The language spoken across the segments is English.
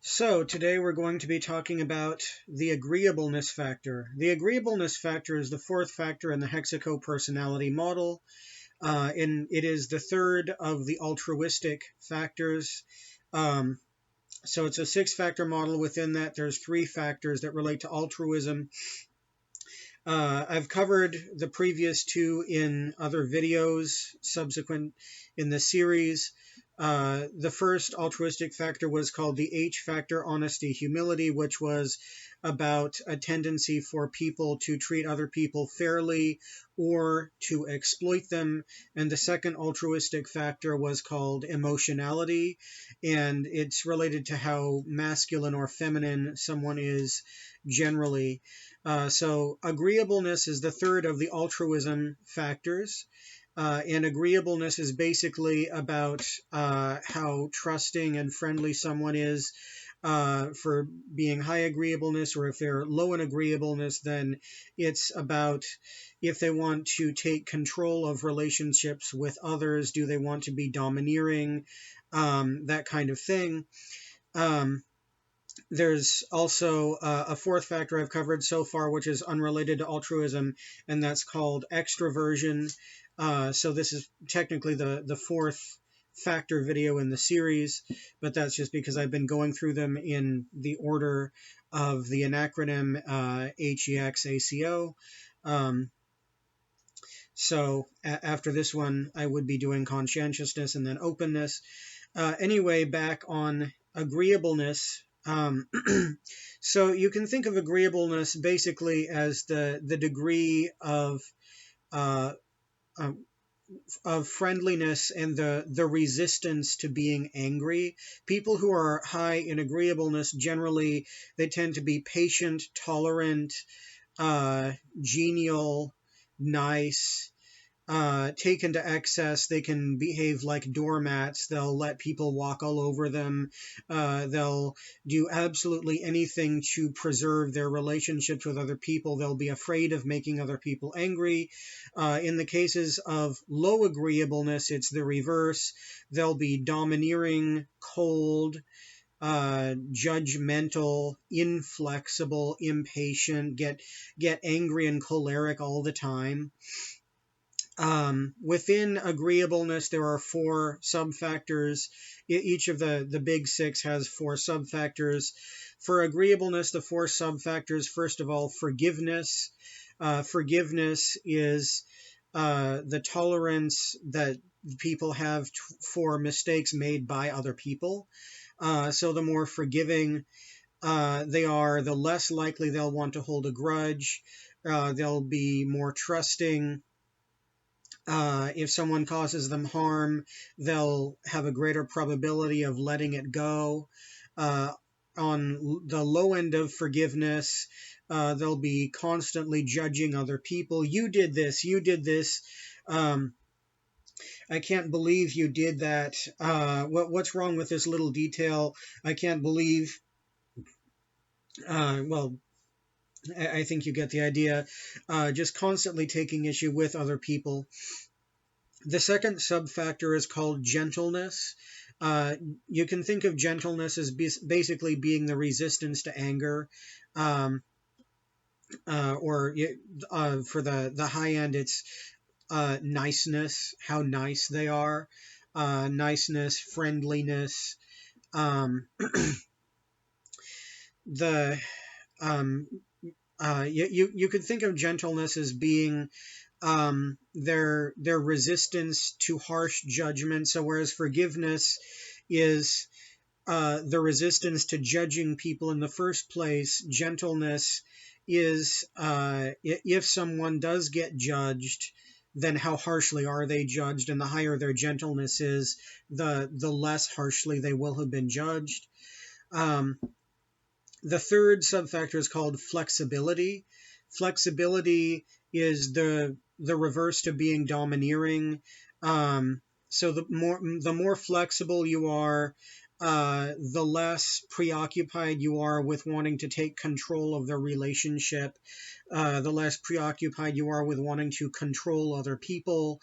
So today we're going to be talking about the agreeableness factor. The agreeableness factor is the fourth factor in the HEXACO personality model, and it is the third of the altruistic factors. So it's a six-factor model. Within that, there's three factors that relate to altruism. I've covered the previous two in other videos subsequent in the series. The first altruistic factor was called the H factor, honesty, humility, which was about a tendency for people to treat other people fairly or to exploit them. And the second altruistic factor was called emotionality, and it's related to how masculine or feminine someone is generally. So agreeableness is the third of the altruism factors. And agreeableness is basically about how trusting and friendly someone is for being high agreeableness, or if they're low in agreeableness, then it's about if they want to take control of relationships with others, do they want to be domineering, that kind of thing. There's also a fourth factor I've covered so far, which is unrelated to altruism, and that's called extroversion. So this is technically the fourth factor video in the series, but that's just because I've been going through them in the order of the acronym HEXACO. So after this one, I would be doing conscientiousness and then openness. Anyway, back on agreeableness. So you can think of agreeableness basically as the degree of friendliness and the resistance to being angry. People who are high in agreeableness, generally, they tend to be patient, tolerant, genial, nice. Taken to excess, they can behave like doormats. They'll let people walk all over them. They'll do absolutely anything to preserve their relationships with other people. They'll be afraid of making other people angry. In the cases of low agreeableness, it's the reverse. They'll be domineering, cold, judgmental, inflexible, impatient, get angry and choleric all the time. Within agreeableness, there are four subfactors. Each of the big six has four subfactors. For agreeableness, the four subfactors, first of all, forgiveness. Forgiveness is the tolerance that people have for mistakes made by other people. So the more forgiving they are, the less likely they'll want to hold a grudge. They'll be more trusting. If someone causes them harm, they'll have a greater probability of letting it go. On the low end of forgiveness, they'll be constantly judging other people. You did this, you did this. I can't believe you did that. What's wrong with this little detail? I can't believe. Well, I think you get the idea. Just constantly taking issue with other people. The second subfactor is called gentleness. You can think of gentleness as basically being the resistance to anger. Or for the high end, it's niceness, how nice they are. Niceness, friendliness. The you could think of gentleness as being their resistance to harsh judgment. So whereas forgiveness is the resistance to judging people in the first place, gentleness is if someone does get judged, then how harshly are they judged? And the higher their gentleness is, the less harshly they will have been judged. The third subfactor is called flexibility. Flexibility is the reverse to being domineering. So the more flexible you are, the less preoccupied you are with wanting to take control of the relationship, the less preoccupied you are with wanting to control other people.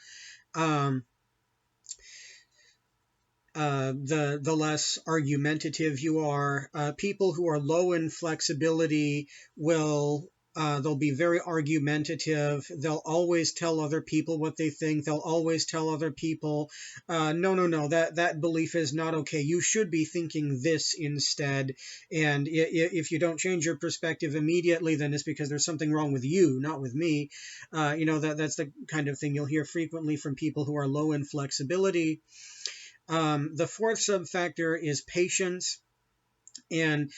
the less argumentative you are. People who are low in flexibility will they'll be very argumentative. They'll always tell other people what they think. They'll always tell other people, no, no, no, that belief is not okay. You should be thinking this instead. And if you don't change your perspective immediately, then it's because there's something wrong with you, not with me. That's the kind of thing you'll hear frequently from people who are low in flexibility. The fourth subfactor is patience. And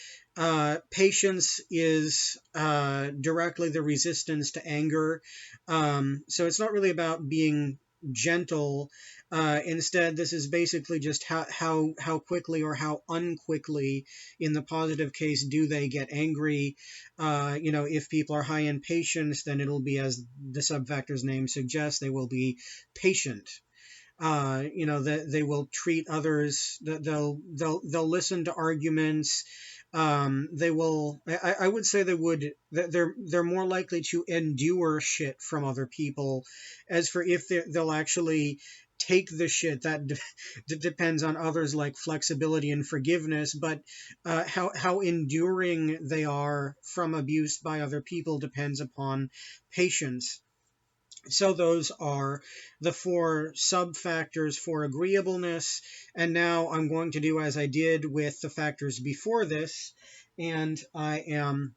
patience is directly the resistance to anger. So it's not really about being gentle. Instead, this is basically just how quickly or how unquickly, in the positive case, do they get angry. If people are high in patience, then it'll be, as the subfactor's name suggests, they will be patient. That they will treat others. They'll listen to arguments. They will. I would say they're more likely to endure shit from other people. As for if they'll actually take the shit, that depends on others, like flexibility and forgiveness. But how enduring they are from abuse by other people depends upon patience. So those are the four sub-factors for agreeableness. And now I'm going to do as I did with the factors before this. And I am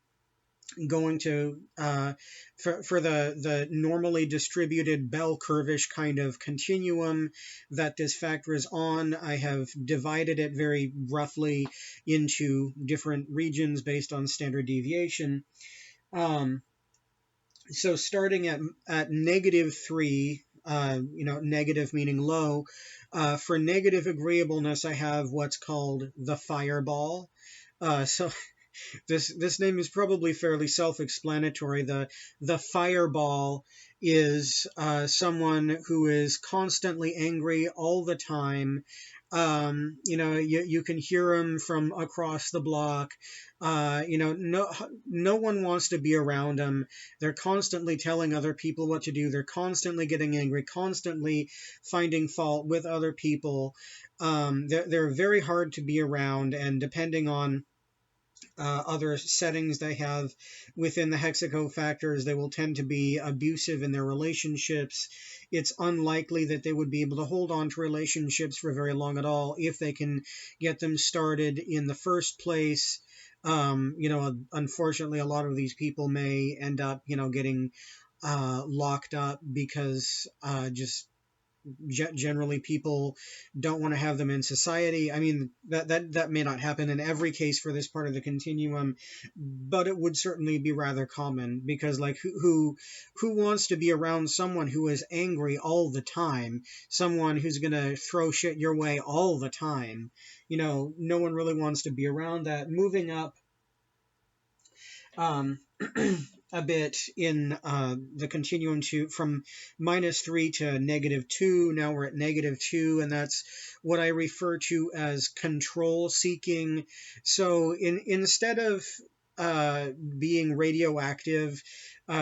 going to, for the normally distributed bell curve-ish kind of continuum that this factor is on, I have divided it very roughly into different regions based on standard deviation. So starting at -3, negative meaning low, for negative agreeableness, I have what's called the fireball. So this name is probably fairly self-explanatory. The fireball is someone who is constantly angry all the time. You can hear them from across the block. No one wants to be around them. They're constantly telling other people what to do. They're constantly getting angry, constantly finding fault with other people. They're very hard to be around, and depending on other settings they have within the HEXACO factors, they will tend to be abusive in their relationships. It's unlikely that they would be able to hold on to relationships for very long at all if they can get them started in the first place. Unfortunately, a lot of these people may end up, getting locked up because just generally people don't want to have them in society. I mean, that may not happen in every case for this part of the continuum, but it would certainly be rather common, because like who wants to be around someone who is angry all the time, someone who's going to throw shit your way all the time? No one really wants to be around that. Moving up a bit in the continuum from -3 to -2. Now we're at -2, and that's what I refer to as control seeking. So instead of being radioactive,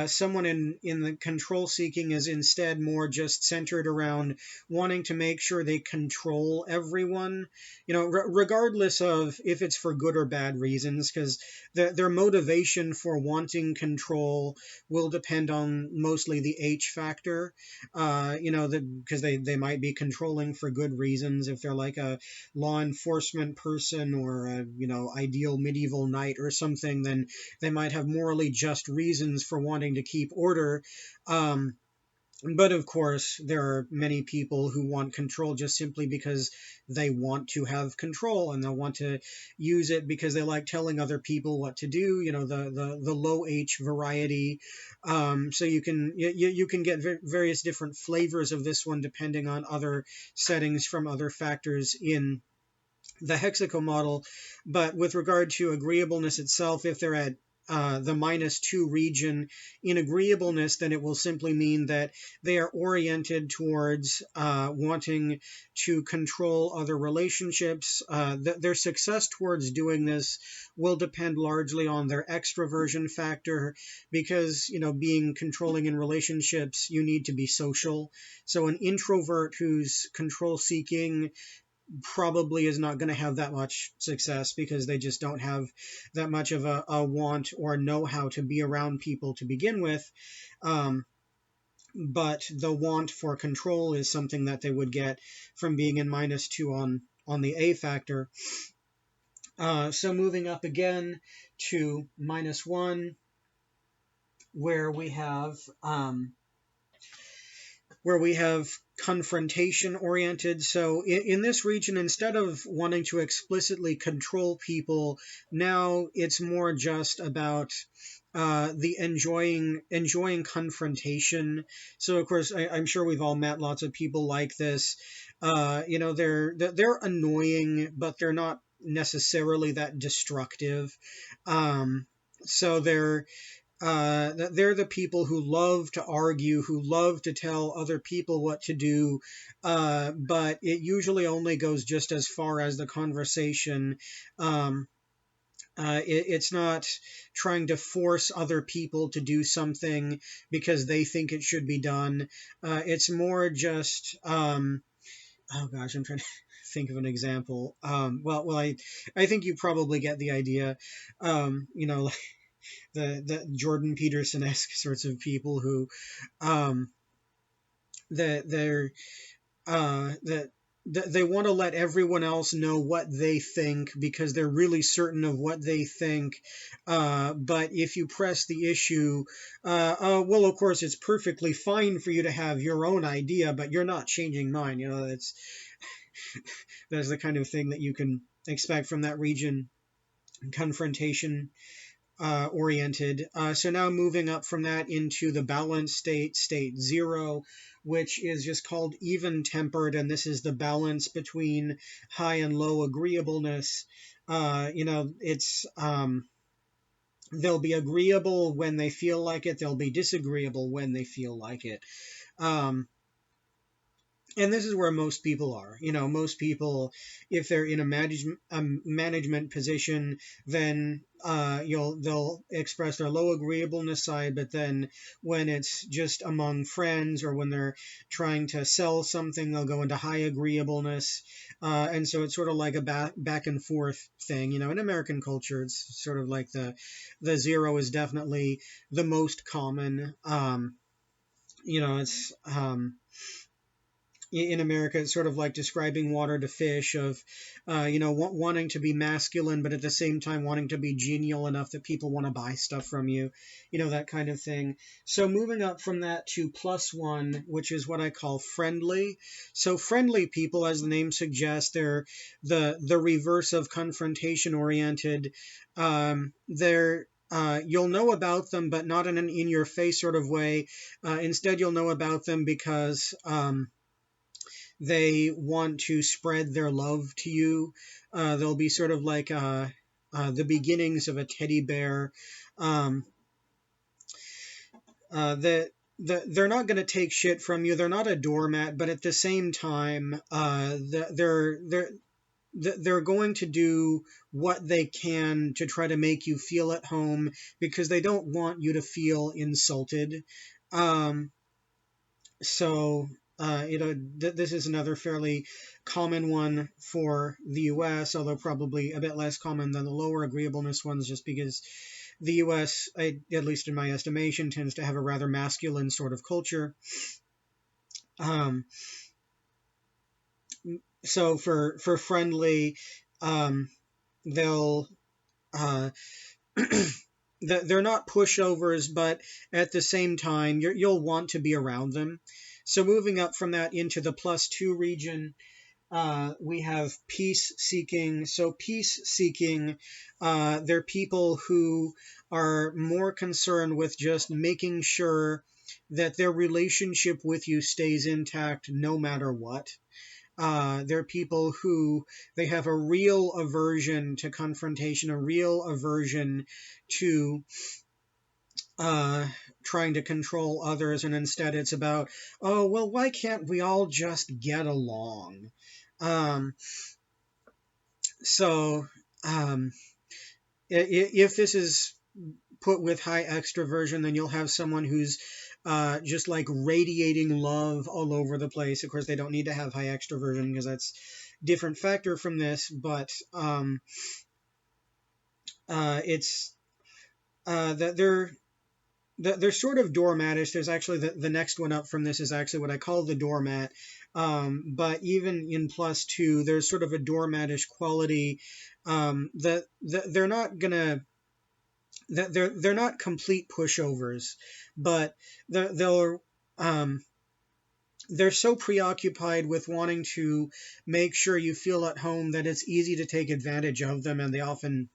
someone in the control seeking is instead more just centered around wanting to make sure they control everyone, regardless of if it's for good or bad reasons, because their motivation for wanting control will depend on mostly the H factor, because they might be controlling for good reasons. If they're like a law enforcement person or a, ideal medieval knight or something, then they might have morally just reasons for wanting to keep order. But of course, there are many people who want control just simply because they want to have control, and they'll want to use it because they like telling other people what to do. The low H variety. So you can get various different flavors of this one depending on other settings from other factors in the HEXACO model. But with regard to agreeableness itself, if they're at the -2 region in agreeableness, then it will simply mean that they are oriented towards wanting to control other relationships. Their success towards doing this will depend largely on their extroversion factor, because, being controlling in relationships, you need to be social. So an introvert who's control seeking probably is not going to have that much success because they just don't have that much of a want or know-how to be around people to begin with. But the want for control is something that they would get from being in -2 on the A factor. So moving up again to -1, where we have confrontation oriented. So in this region, instead of wanting to explicitly control people, now it's more just about the enjoying confrontation. So of course, I'm sure we've all met lots of people like this. They're annoying, but they're not necessarily that destructive. So they're the people who love to argue, who love to tell other people what to do, but it usually only goes just as far as the conversation. It's not trying to force other people to do something because they think it should be done. It's more just, oh gosh, I'm trying to think of an example. I think you probably get the idea. Like the Jordan Peterson-esque sorts of people who, they're that they want to let everyone else know what they think because they're really certain of what they think. But if you press the issue, well, of course, it's perfectly fine for you to have your own idea, but you're not changing mine. That's the kind of thing that you can expect from that region. Confrontation oriented. So now moving up from that into the balanced state 0, which is just called even tempered, and this is the balance between high and low agreeableness. It's they'll be agreeable when they feel like it. They'll be disagreeable when they feel like it. And this is where most people are. Most people, if they're in a management position, then they'll express their low agreeableness side. But then when it's just among friends or when they're trying to sell something, they'll go into high agreeableness. And so it's sort of like a back and forth thing. In American culture, it's sort of like the 0 is definitely the most common. It's in America, it's sort of like describing water to fish of, wanting to be masculine, but at the same time wanting to be genial enough that people want to buy stuff from you, that kind of thing. So moving up from that to +1, which is what I call friendly. So friendly people, as the name suggests, they're the reverse of confrontation oriented. You'll know about them, but not in an in-your-face sort of way. Instead, you'll know about them because they want to spread their love to you. They'll be sort of like the beginnings of a teddy bear. They're not going to take shit from you. They're not a doormat, but at the same time, they're going to do what they can to try to make you feel at home because they don't want you to feel insulted. This is another fairly common one for the U.S., although probably a bit less common than the lower agreeableness ones, just because the U.S., at least in my estimation, tends to have a rather masculine sort of culture. So for friendly, they'll they're not pushovers, but at the same time, you'll want to be around them. So moving up from that into the +2 region, we have peace-seeking. So peace-seeking, they're people who are more concerned with just making sure that their relationship with you stays intact no matter what. They're people who they have a real aversion to confrontation, a real aversion to trying to control others, and instead it's about, oh, well, why can't we all just get along? If this is put with high extroversion, then you'll have someone who's just like radiating love all over the place. Of course, they don't need to have high extroversion because that's different factor from this, but it's that they're sort of doormatish. There's actually the next one up from this is actually what I call the doormat. But even in +2, there's sort of a doormatish quality. That they're not gonna that they're not complete pushovers, but they'll they're so preoccupied with wanting to make sure you feel at home that it's easy to take advantage of them, and they often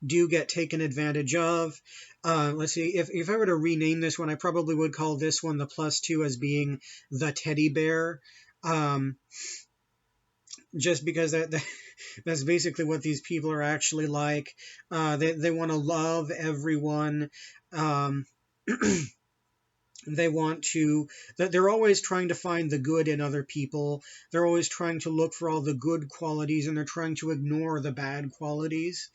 do get taken advantage of. Let's see, if I were to rename this one, I probably would call this one the +2 as being the teddy bear. Just because that's basically what these people are actually like. They want to love everyone. Um, they want to, that they're always trying to find the good in other people. They're always trying to look for all the good qualities, and they're trying to ignore the bad qualities.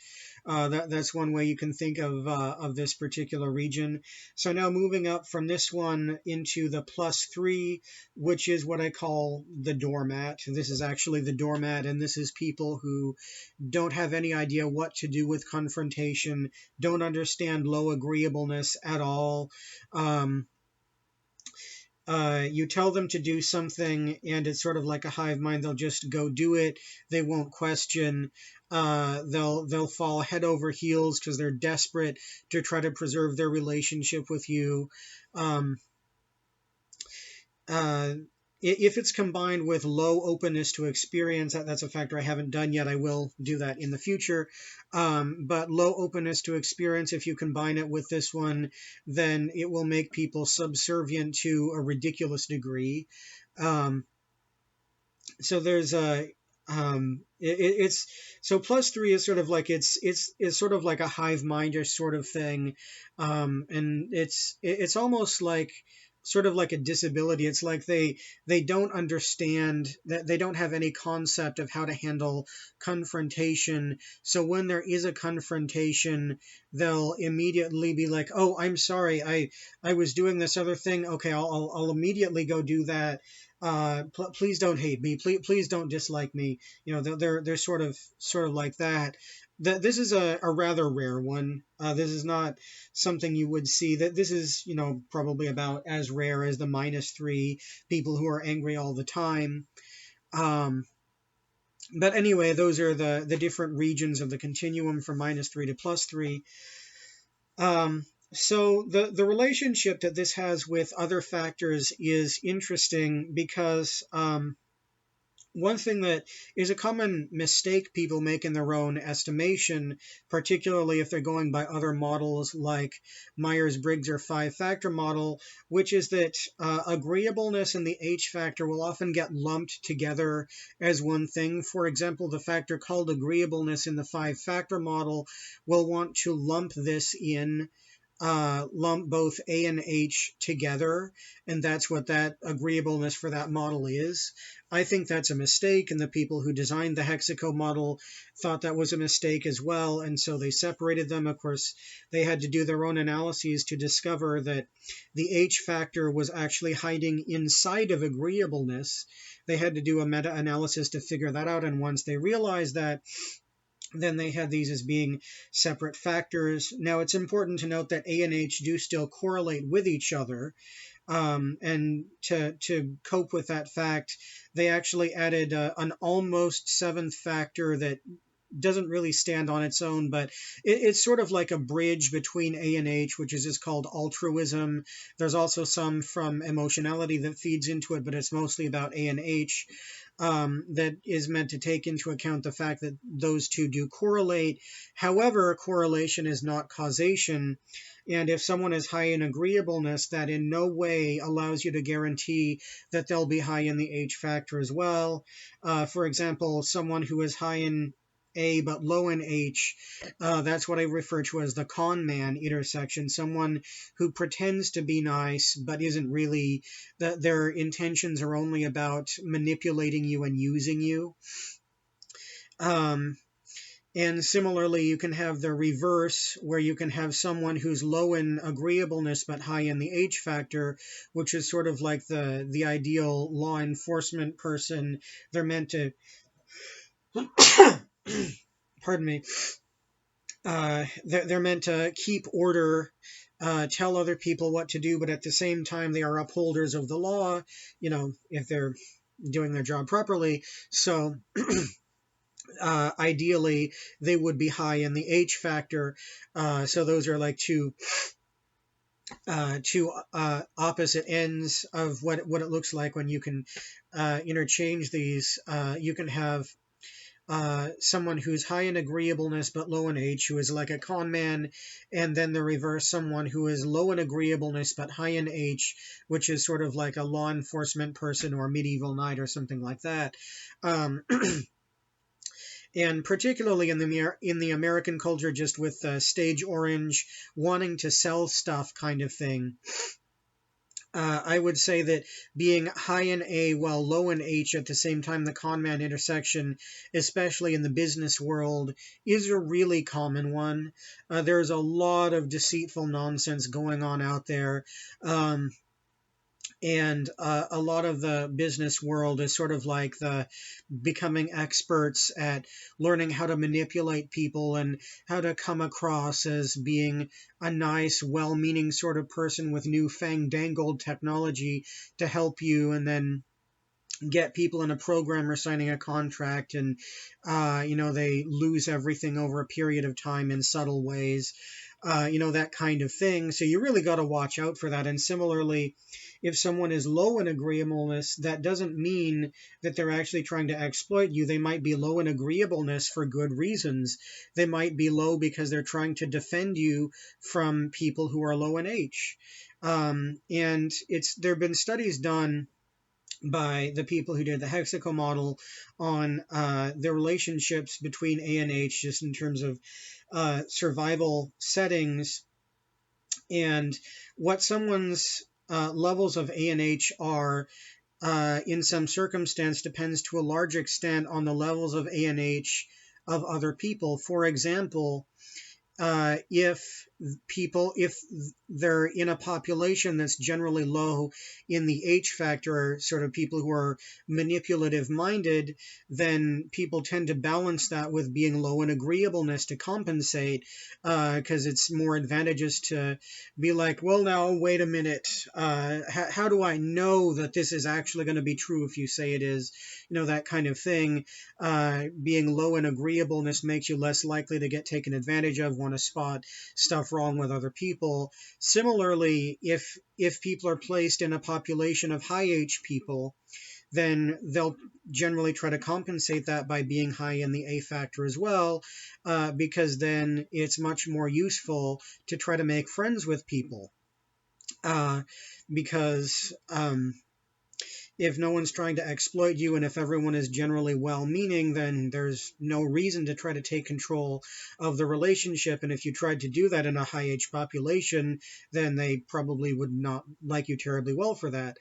That's one way you can think of this particular region. So now moving up from this one into the +3, which is what I call the doormat. This is actually the doormat, and this is people who don't have any idea what to do with confrontation, don't understand low agreeableness at all. You tell them to do something, and it's sort of like a hive mind. They'll just go do it. They won't question. They'll fall head over heels because they're desperate to try to preserve their relationship with you. Um, if it's combined with low openness to experience, that's a factor I haven't done yet. I will do that in the future. But low openness to experience, if you combine it with this one, then it will make people subservient to a ridiculous degree. So there's a it's so +3 is sort of like it's sort of like a hive mindish sort of thing, and it's almost like sort of like a disability. It's like they don't understand, that they don't have any concept of how to handle confrontation. So when there is a confrontation, they'll immediately be like, "Oh, I'm sorry, I was doing this other thing. Okay, I'll immediately go do that. Please don't hate me. Please don't dislike me." You know, they're sort of like that. This is a rather rare one. This is not something you would see. That this is, you know, probably about as rare as the -3 people who are angry all the time. But anyway, those are the different regions of the continuum from -3 to +3. So the relationship that this has with other factors is interesting because one thing that is a common mistake people make in their own estimation, particularly if they're going by other models like Myers-Briggs or five-factor model, which is that agreeableness and the H factor will often get lumped together as one thing. For example, the factor called agreeableness in the five-factor model will want to lump this in, lump both A and H together, and that's what that agreeableness for that model is. I think that's a mistake, and the people who designed the HEXACO model thought that was a mistake as well, and so they separated them. Of course, they had to do their own analyses to discover that the H factor was actually hiding inside of agreeableness. They had to do a meta-analysis to figure that out, and once they realized that, then they had these as being separate factors. Now, it's important to note that A and H do still correlate with each other. And to cope with that fact, they actually added an almost seventh factor that doesn't really stand on its own, but it's sort of like a bridge between A and H, which is just called altruism. There's also some from emotionality that feeds into it, but it's mostly about A and H. That is meant to take into account the fact that those two do correlate. However, correlation is not causation. And if someone is high in agreeableness, that in no way allows you to guarantee that they'll be high in the H factor as well. For example, someone who is high in A but low in H, that's what I refer to as the Conman Intersection. Someone who pretends to be nice but isn't really, that their intentions are only about manipulating you and using you. And similarly, you can have the reverse, where you can have someone who's low in agreeableness but high in the H factor, which is sort of like the ideal law enforcement person. They're meant to, pardon me, they're meant to keep order, tell other people what to do, but at the same time, they are upholders of the law, if they're doing their job properly. So ideally, they would be high in the H factor. So those are like two opposite ends of what it looks like when you can interchange these. You can have someone who's high in agreeableness but low in H, who is like a con man, and then the reverse, someone who is low in agreeableness but high in H, which is sort of like a law enforcement person or medieval knight or something like that. And particularly in the American culture, just with stage orange, wanting to sell stuff kind of thing. I would say that being high in A while low in H at the same time, the Conman Intersection, especially in the business world, is a really common one. There's a lot of deceitful nonsense going on out there. And a lot of the business world is sort of like the becoming experts at learning how to manipulate people and how to come across as being a nice, well-meaning sort of person with new fandangled technology to help you, and then get people in a program or signing a contract, and they lose everything over a period of time in subtle ways, that kind of thing. So you really got to watch out for that. And similarly, if someone is low in agreeableness, that doesn't mean that they're actually trying to exploit you. They might be low in agreeableness for good reasons. They might be low because they're trying to defend you from people who are low in H. And there have been studies done by the people who did the HEXACO model on the relationships between A and H, just in terms of survival settings, and what someone's levels of A and H are in some circumstance depends to a large extent on the levels of A and H of other people. For example, if they're in a population that's generally low in the H factor, sort of people who are manipulative minded, then people tend to balance that with being low in agreeableness to compensate, because it's more advantageous to be like, well, now, wait a minute, how do I know that this is actually going to be true if you say it is, that kind of thing. Being low in agreeableness makes you less likely to get taken advantage of, want to spot stuff wrong with other people. Similarly, if people are placed in a population of high H people, then they'll generally try to compensate that by being high in the A factor as well, because then it's much more useful to try to make friends with people. Because if no one's trying to exploit you, and if everyone is generally well-meaning, then there's no reason to try to take control of the relationship. And if you tried to do that in a high-H population, then they probably would not like you terribly well for that.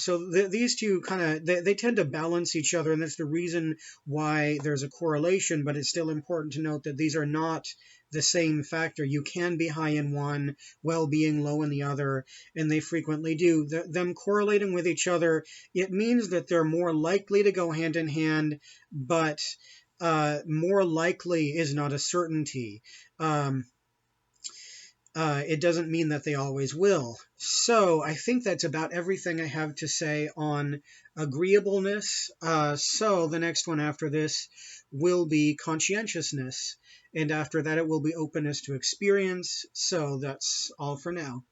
So these two they tend to balance each other, and that's the reason why there's a correlation, but it's still important to note that these are not the same factor. You can be high in one while being low in the other, and they frequently do. Them correlating with each other, it means that they're more likely to go hand in hand, but more likely is not a certainty. It doesn't mean that they always will. So I think that's about everything I have to say on agreeableness. So the next one after this will be conscientiousness. And after that, it will be openness to experience. So that's all for now.